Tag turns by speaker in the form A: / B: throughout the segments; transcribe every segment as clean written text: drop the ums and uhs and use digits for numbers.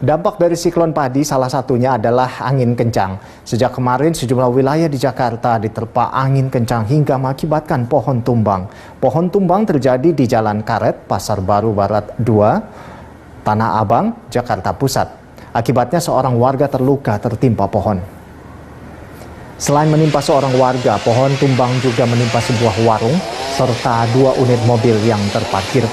A: Dampak dari siklon Padi salah satunya adalah angin kencang. Sejak kemarin sejumlah wilayah di Jakarta diterpa angin kencang hingga mengakibatkan pohon tumbang. Pohon tumbang terjadi di Jalan Karet, Pasar Baru Barat 2, Tanah Abang, Jakarta Pusat. Akibatnya seorang warga terluka tertimpa pohon. Selain menimpa seorang warga, pohon tumbang juga menimpa sebuah warung serta 2 unit mobil yang terparkir.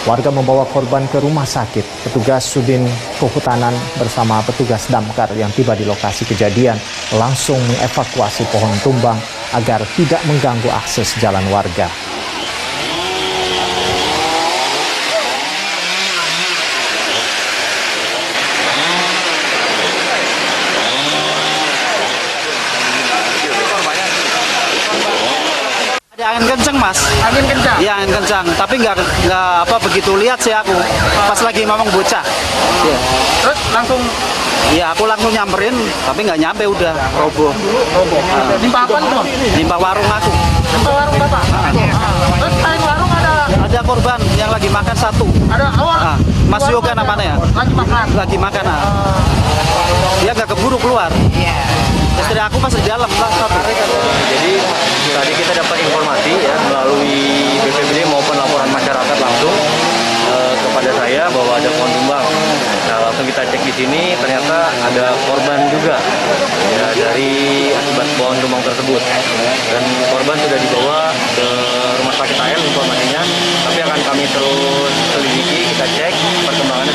A: Warga membawa korban ke rumah sakit. Petugas Sudin Kehutanan bersama petugas damkar yang tiba di lokasi kejadian langsung mengevakuasi pohon tumbang agar tidak mengganggu akses jalan warga.
B: Ada angin kencang, Mas.
C: Angin kencang?
B: Iya, angin kencang. Tapi nggak begitu lihat sih aku. Pas lagi memang bocah. Ya.
C: Terus langsung?
B: Iya, aku langsung nyamperin, tapi nggak nyampe udah roboh.
C: Nimpa apa itu?
B: Nimpa warung aku.
C: Nimpa warung Bapak? Terus selain warung
B: Ada korban yang lagi makan satu.
C: ada awal?
B: Mas Yoga namanya ya?
C: Lagi makan?
B: Lagi makan. Dia nggak keburu keluar. Istri aku masih di dalam lah satu.
D: Jadi tadi kita dapat informasi ya melalui BPBD maupun laporan masyarakat langsung kepada saya bahwa ada pohon tumbang. Nah langsung kita cek di sini ternyata ada korban juga ya, dari akibat pohon tumbang tersebut. Dan korban sudah dibawa ke rumah sakit AL informasinya, tapi akan kami terus selidiki, kita cek perkembangannya.